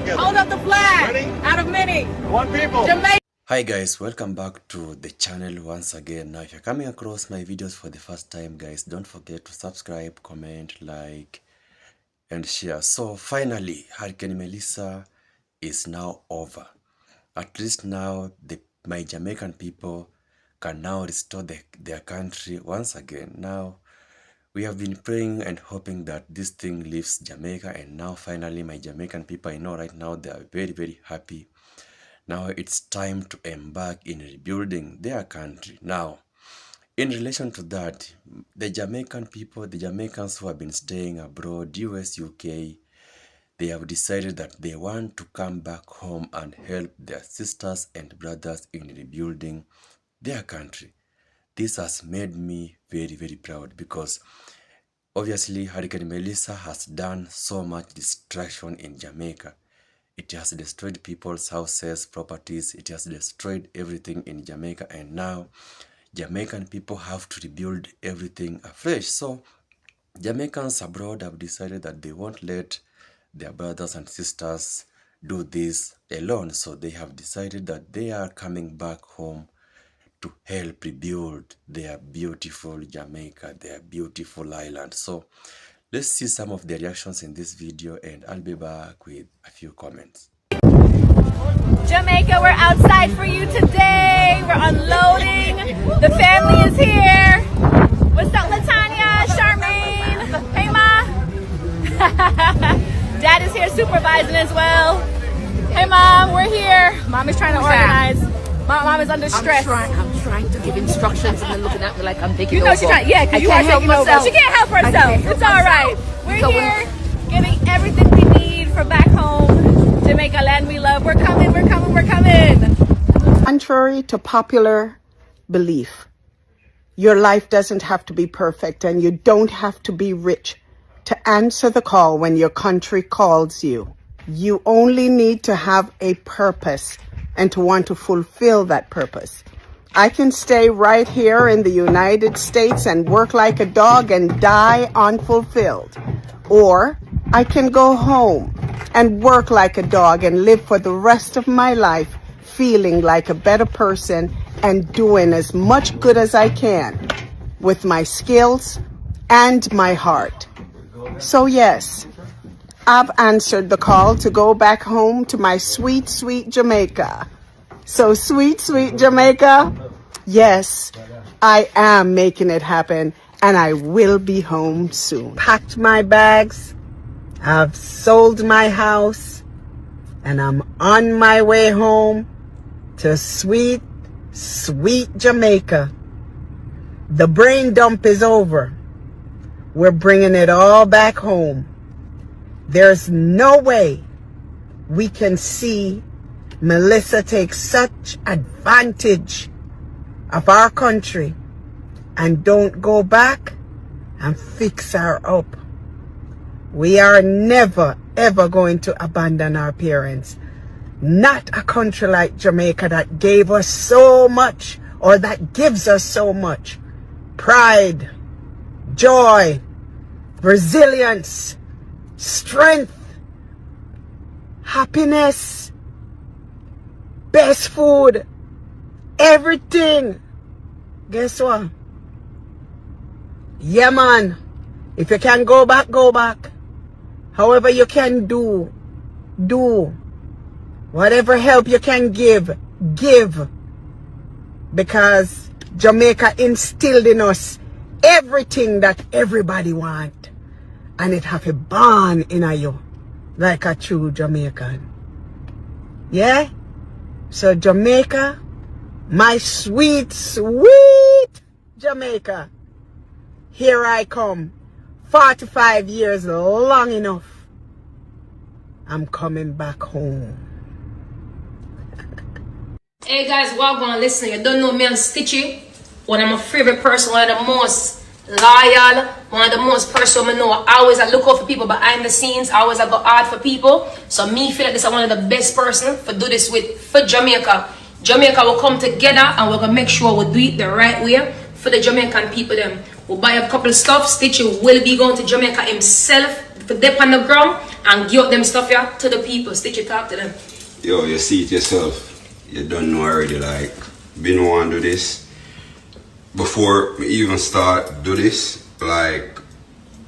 together. Hold up the flag. Ready? Out of many. One people. Jamaica. Hi guys, welcome back to the channel once again. Now if you're coming across my videos for the first time guys, don't forget to subscribe, comment, like and share. So finally, Hurricane Melissa is now over. At least now my Jamaican people can now restore their country once again. Now we have been praying and hoping that this thing leaves Jamaica, and now finally my Jamaican people, I know right now they are very, very happy. Now it's time to embark in rebuilding their country. Now, in relation to that, the Jamaican people, the Jamaicans who have been staying abroad, US, UK, they have decided that they want to come back home and help their sisters and brothers in rebuilding their country. This has made me very, very proud because obviously Hurricane Melissa has done so much destruction in Jamaica. It has destroyed people's houses, properties. It has destroyed everything in Jamaica, and now Jamaican people have to rebuild everything afresh. So Jamaicans abroad have decided that they won't let their brothers and sisters do this alone. So they have decided that they are coming back home to help rebuild their beautiful Jamaica, their beautiful island. So let's see some of the reactions in this video, and I'll be back with a few comments. Jamaica, we're outside for you today. We're unloading. The family is here. What's up, Latanya, Charmaine? Hey, Ma. Dad is here supervising as well. Hey, Mom, we're here. Mom is trying to organize. Mom is under stress. I'm trying to give instructions and they're looking at me like I'm taking You know over. she's trying, yeah, because you are taking over. She can't help herself. It's all right. We're here getting everything we need for back home, Jamaica land we love. We're coming, we're coming, we're coming. Contrary to popular belief, your life doesn't have to be perfect and you don't have to be rich to answer the call when your country calls you. You only need to have a purpose and to want to fulfill that purpose. I can stay right here in the United States and work like a dog and die unfulfilled. Or I can go home and work like a dog and live for the rest of my life feeling like a better person and doing as much good as I can with my skills and my heart. So yes, I've answered the call to go back home to my sweet, sweet Jamaica. So sweet, sweet Jamaica, yes, I am making it happen and I will be home soon. Packed my bags, I've sold my house, and I'm on my way home to sweet, sweet Jamaica. The brain dump is over. We're bringing it all back home. There's no way we can see Melissa take such advantage of our country and don't go back and fix her up. We are never, ever going to abandon our parents. Not a country like Jamaica that gave us so much, or that gives us so much. Pride, joy, resilience, strength, happiness, best food, everything. Guess what? Yeah, man. If you can go back, go back. However you can do. Whatever help you can give. Because Jamaica instilled in us everything that everybody want. And it have a born in you. Like a true Jamaican. Yeah? So Jamaica, my sweet, sweet Jamaica. Here I come. 45 years, long enough. I'm coming back home. Hey guys, welcome. Listen, you don't know me, I'm Stitchy. One of my favorite person, one of the most loyal, one of the most person I know. I always look out for people behind the scenes. I always go hard for people. So me feel like this is one of the best person for do this with for Jamaica. Jamaica will come together and we're gonna make sure we do it the right way for the Jamaican people them. We'll buy a couple of stuff. Stitchy will be going to Jamaica himself for dip on the ground and give up them stuff here to the people. Stitch it, talk to them. Yo, you see it yourself. You don't know already, like, been want to do this. Before me even start do this, like,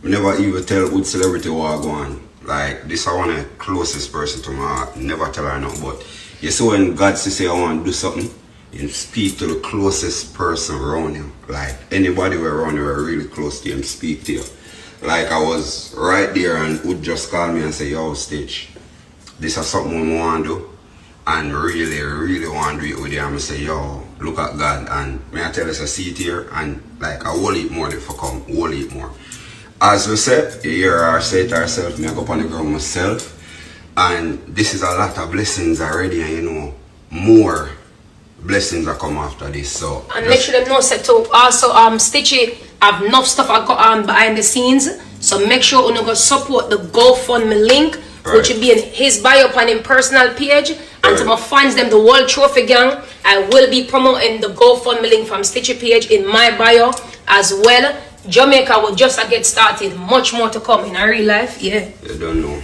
me never even tell which celebrity what I go on. Like, this I want the closest person to my heart. Never tell her nothing. But you see when God say I want to do something, you speak to the closest person around you. Like, anybody around you are really close to you, speak to you. Like, I was right there and would just call me and say, yo, Stitch, this is something we want to do. And really want to do it with you. And I say, yo, look at God. And may I tell us, I see it here. And like, I will eat more if I come, will eat more. As we said, you hear her say it herself, me I go up on the ground myself. And this is a lot of blessings already. And you know, more blessings are come after this. So and make sure them know set to also Stitchy have enough stuff I got on behind the scenes. So make sure you go support the GoFundMe link, which will be in his bio on his personal page. And to my fans them, the World Trophy Gang, I will be promoting the GoFundMe link from Stitchy page in my bio as well. Jamaica will just get started. Much more to come in our real life. Yeah. you don't know.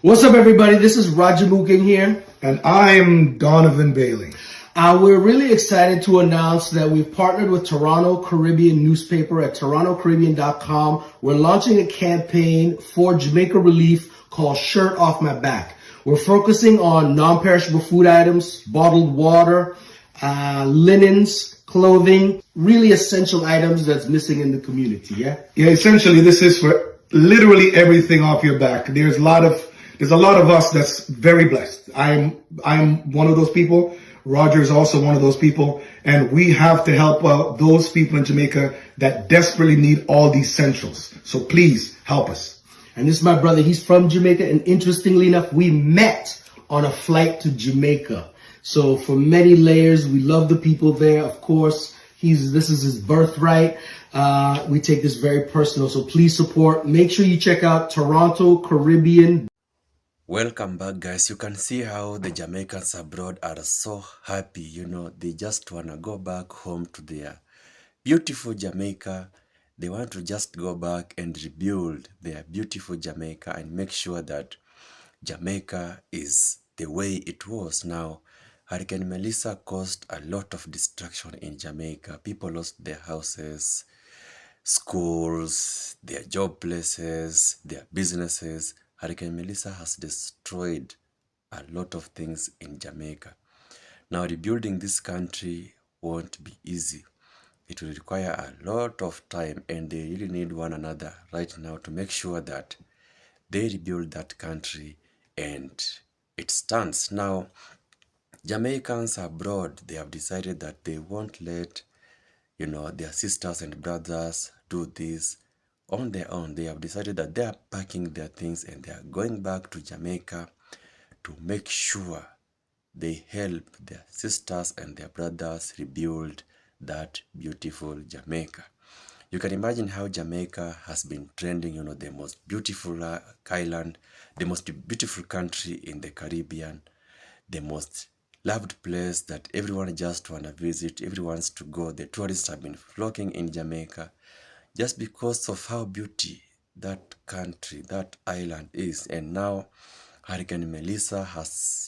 What's up, everybody? This is Roger Mookin here. And I am Donovan Bailey. We're really excited to announce that we've partnered with Toronto Caribbean newspaper at torontocaribbean.com. We're launching a campaign for Jamaica relief called Shirt Off My Back. We're focusing on non-perishable food items, bottled water, linens, clothing, really essential items that's missing in the community, yeah? Yeah, essentially this is for literally everything off your back. There's a lot of us that's very blessed. I'm one of those people. Roger is also one of those people. And we have to help out those people in Jamaica that desperately need all these essentials. So please help us. And this is my brother. He's from Jamaica. And interestingly enough, we met on a flight to Jamaica. So for many layers, we love the people there. Of course, this is his birthright. We take this very personal. So please support. Make sure you check out Toronto Caribbean. Welcome back, guys. You can see how the Jamaicans abroad are so happy. You know, they just want to go back home to their beautiful Jamaica. They want to just go back and rebuild their beautiful Jamaica and make sure that Jamaica is the way it was. Now, Hurricane Melissa caused a lot of destruction in Jamaica. People lost their houses, schools, their job places, their businesses. Hurricane Melissa has destroyed a lot of things in Jamaica. Now, rebuilding this country won't be easy. It will require a lot of time, and they really need one another right now to make sure that they rebuild that country and it stands. Now, Jamaicans abroad, they have decided that they won't let, their sisters and brothers do this on their own. They have decided that they are packing their things and they are going back to Jamaica to make sure they help their sisters and their brothers rebuild that beautiful Jamaica. You can imagine how Jamaica has been trending, the most beautiful island, the most beautiful country in the Caribbean, the most loved place that everyone just want to visit, everyone wants to go. The tourists have been flocking in Jamaica just because of how beauty that country, that island is. And now Hurricane Melissa has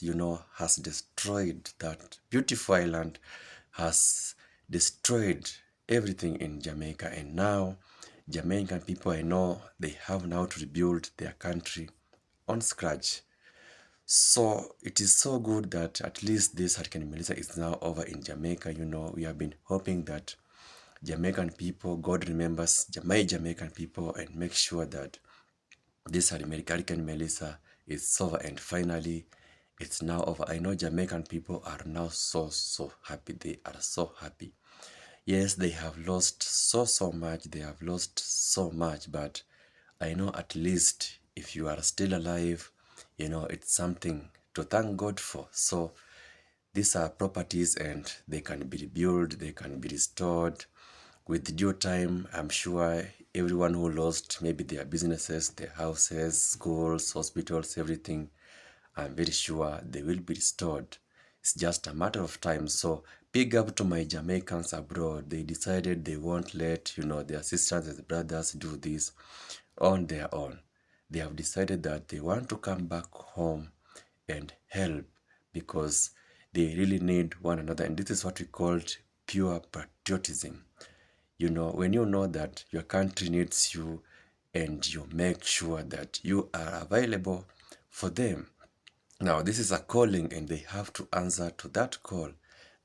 destroyed that beautiful island, has destroyed everything in Jamaica. And now Jamaican people, I know they have now to rebuild their country on scratch. So it is so good that at least this Hurricane Melissa is now over in Jamaica. We have been hoping that Jamaican people, God remembers my Jamaican people and make sure that this Hurricane Melissa is over, and finally it's now over. I know Jamaican people are now so happy. They are so happy. Yes, they have lost so much. They have lost so much, but I know at least if you are still alive, it's something to thank God for. So these are properties and they can be rebuilt, they can be restored with due time. I'm sure everyone who lost maybe their businesses, their houses, schools, hospitals, everything, I'm very sure they will be restored. It's just a matter of time. So big up to my Jamaicans abroad. They decided they won't let, their sisters and brothers do this on their own. they have decided that they want to come back home and help, because they really need one another. And this is what we called pure patriotism. You know, when you know that your country needs you and you make sure that you are available for them. Now, this is a calling and they have to answer to that call.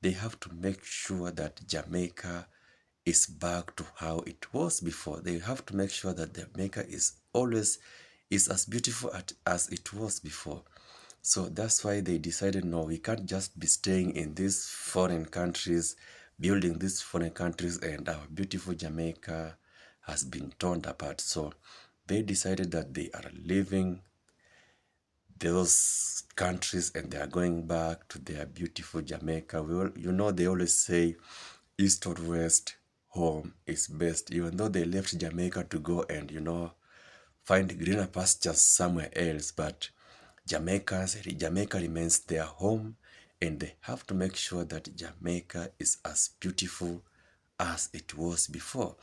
They have to make sure that Jamaica is back to how it was before. They have to make sure that Jamaica is always as beautiful as it was before. So that's why they decided, no, we can't just be staying in these foreign countries, building these foreign countries, and our beautiful Jamaica has been torn apart. So they decided that they are leaving those countries and they are going back to their beautiful Jamaica. You know, they always say east or west, home is best. Even though they left Jamaica to go and, you know, find greener pastures somewhere else, but Jamaica remains their home, and they have to make sure that Jamaica is as beautiful as it was before.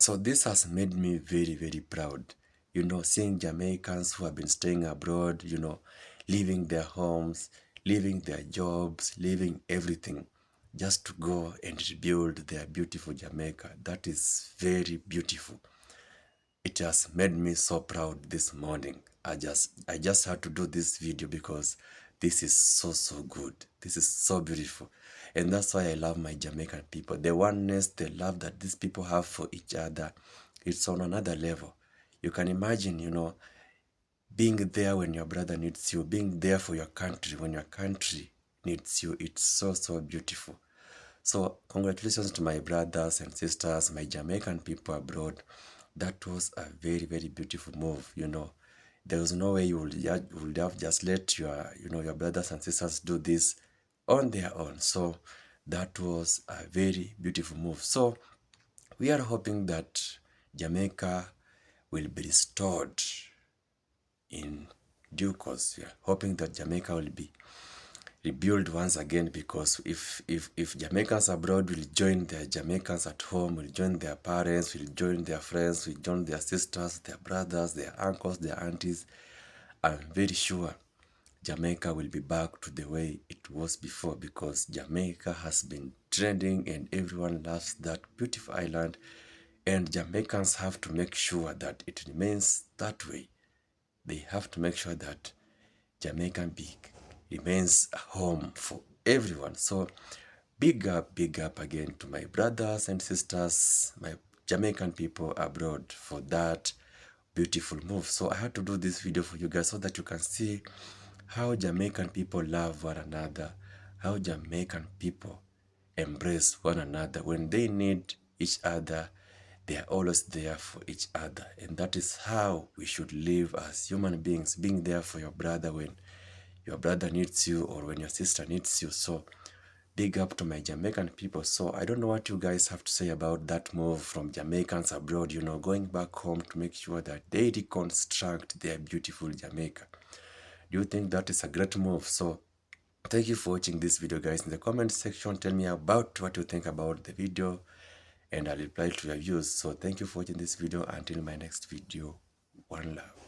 So this has made me very, very proud. You know, seeing Jamaicans who have been staying abroad, you know, leaving their homes, leaving their jobs, leaving everything, just to go and rebuild their beautiful Jamaica. That is very beautiful. It has made me so proud this morning. I just had to do this video because this is so good. This is so beautiful. And that's why I love my Jamaican people. The oneness, the love that these people have for each other, it's on another level. You can imagine, you know, being there when your brother needs you, being there for your country when your country needs you. It's so beautiful. So congratulations to my brothers and sisters, my Jamaican people abroad. That was a very, very beautiful move, you know. There was no way you would have just let your brothers and sisters do this on their own. So that was a very beautiful move. So we are hoping that Jamaica will be restored in due course. We are hoping that Jamaica will be rebuild once again, because if Jamaicans abroad will join their Jamaicans at home, will join their parents, will join their friends, will join their sisters, their brothers, their uncles, their aunties, I'm very sure Jamaica will be back to the way it was before, because Jamaica has been trending and everyone loves that beautiful island, and Jamaicans have to make sure that it remains that way. They have to make sure that Jamaican remains a home for everyone. So big up again to my brothers and sisters, my Jamaican people abroad, for that beautiful move. So I had to do this video for you guys so that you can see how Jamaican people love one another, how Jamaican people embrace one another. When they need each other, they are always there for each other. And that is how we should live as human beings, being there for your brother when your brother needs you or when your sister needs you. So big up to my Jamaican people. So I don't know what you guys have to say about that move from Jamaicans abroad, you know, going back home to make sure that they reconstruct their beautiful Jamaica. Do you think that is a great move? So thank you for watching this video, guys. In the comment section, tell me about what you think about the video and I'll reply to your views. So thank you for watching this video. Until my next video, one love.